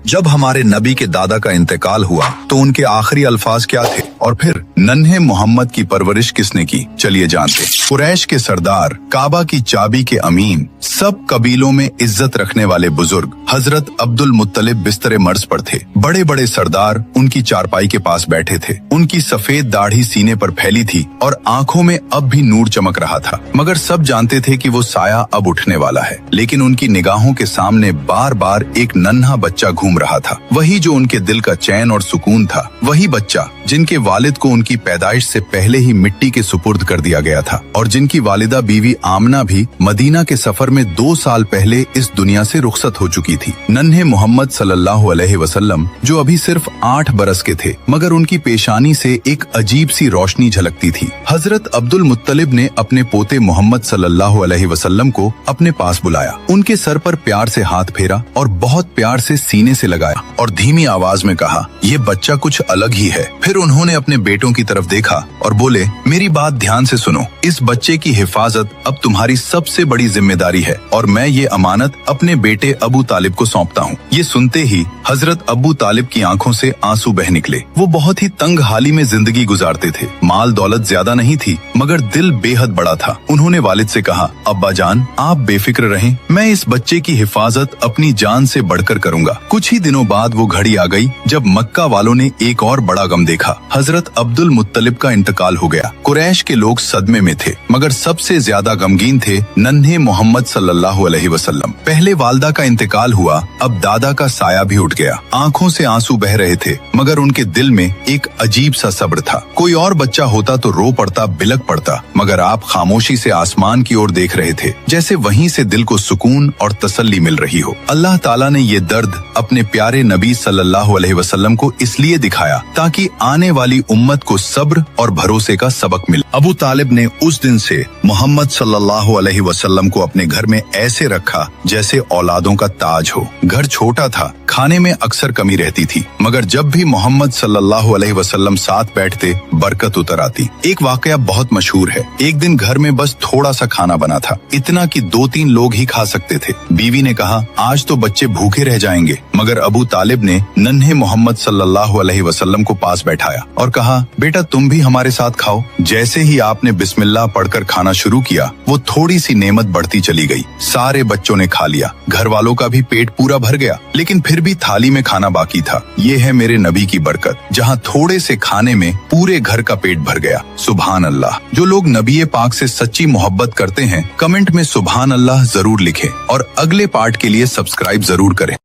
जब हमारे नबी के दादा का इंतकाल हुआ तो उनके आखिरी अल्फाज क्या थे और फिर नन्हे मोहम्मद की परवरिश किसने की, चलिए जानते। कुरैश के सरदार, काबा की चाबी के अमीन, सब कबीलों में इज्जत रखने वाले बुजुर्ग हजरत अब्दुल मुत्तलिब बिस्तरे मर्ज पर थे। बड़े बड़े सरदार उनकी चारपाई के पास बैठे थे। उनकी सफेद दाढ़ी सीने पर फैली थी और आंखों में अब भी नूर चमक रहा था, मगर सब जानते थे कि वो साया अब उठने वाला है। लेकिन उनकी निगाहों के सामने बार बार एक नन्हा बच्चा घूम रहा था, वही जो उनके दिल का चैन और सुकून था, वही बच्चा जिनके वालिद को उनकी पैदाइश से पहले ही मिट्टी के सुपुर्द कर दिया गया था और जिनकी वालिदा बीवी आमना भी मदीना के सफर में 2 साल पहले इस दुनिया से रुखसत हो चुकी थी। नन्हे मोहम्मद सल्लल्लाहु अलैहि वसल्लम जो अभी सिर्फ 8 बरस के थे, मगर उनकी पेशानी से एक अजीब सी रोशनी झलकती थी। हजरत अब्दुल मुत्तलिब ने अपने पोते मोहम्मद सल्लल्लाहु अलैहि वसल्लम को अपने पास बुलाया, उनके सर पर प्यार से हाथ फेरा और बहुत प्यार से सीने से लगाया और धीमी आवाज में कहा, ये बच्चा कुछ अलग ही है। फिर उन्होंने अपने बेटों की तरफ देखा और बोले, मेरी बात ध्यान से सुनो, इस बच्चे की हिफाजत अब तुम्हारी सबसे बड़ी जिम्मेदारी है और मैं ये अमानत अपने बेटे अबू तालिब को सौंपता हूँ। ये सुनते ही हजरत अबू तालिब की आंखों से आंसू बह निकले। वो बहुत ही तंग हाली में जिंदगी गुजारते थे, माल दौलत ज्यादा नहीं थी, मगर दिल बेहद बड़ा था। उन्होंने वालिद से कहा, अब्बा जान आप बेफिक्र रहें, मैं इस बच्चे की हिफाजत अपनी जान से बढ़कर करूंगा। कुछ ही दिनों बाद वो घड़ी आ गई जब मक्का वालों ने एक और बड़ा गम देखा। हजरत अब्दुल मुत्तलिब का इंतकाल हो गया। कुरैश के लोग सदमे में थे, मगर सबसे ज्यादा गमगीन थे नन्हे मोहम्मद सल्लल्लाहु अलैहि वसल्लम। पहले वालदा का इंतकाल हुआ, अब दादा का साया भी उठ गया। आंखों से आंसू बह रहे थे, मगर उनके दिल में एक अजीब सा सब्र था। कोई और बच्चा होता तो रो पड़ता, बिलक पड़ता, मगर आप खामोशी से आसमान की ओर देख रहे थे, जैसे वहीं से दिल को सुकून और तसल्ली मिल रही हो। अल्लाह ताला ने ये दर्द अपने प्यारे नबी सल्लल्लाहु अलैहि वसल्लम को इसलिए दिखाया ताकि आने वाली उम्मत को सब्र और भरोसे का सबक मिले। अबू तालिब ने उस दिन से मोहम्मद सल्लल्लाहु अलैहि वसल्लम को अपने घर में ऐसे रखा जैसे औलादों का ताज हो। घर छोटा था, खाने में अक्सर कमी रहती थी, मगर जब भी मोहम्मद सल्लल्लाहु अलैहि वसल्लम साथ बैठते बरकत उतर आती। एक वाकया बहुत मशहूर है। एक दिन घर में बस थोड़ा सा खाना बना था, इतना कि 2-3 लोग ही खा सकते थे। बीवी ने कहा, आज तो बच्चे भूखे रह जाएंगे, मगर अबू तालिब ने नन्हे मोहम्मद सल्लल्लाहु अलैहि वसल्लम को पास बैठाया और कहा, बेटा तुम भी हमारे साथ खाओ। जैसे ही आपने बिस्मिल्लाह पढ़कर खाना शुरू किया, वो थोड़ी सी नेमत बढ़ती चली गई। सारे बच्चों ने खा लिया, घर वालों का भी पेट पूरा भर गया, लेकिन फिर भी थाली में खाना बाकी था। ये है मेरे नबी की बरकत, जहाँ थोड़े से खाने में पूरे घर का पेट भर गया। सुभान अल्लाह। जो लोग नबी पाक से सच्ची मोहब्बत करते हैं, कमेंट में सुभान अल्लाह जरूर लिखें और अगले पार्ट के लिए सब्सक्राइब जरूर करें।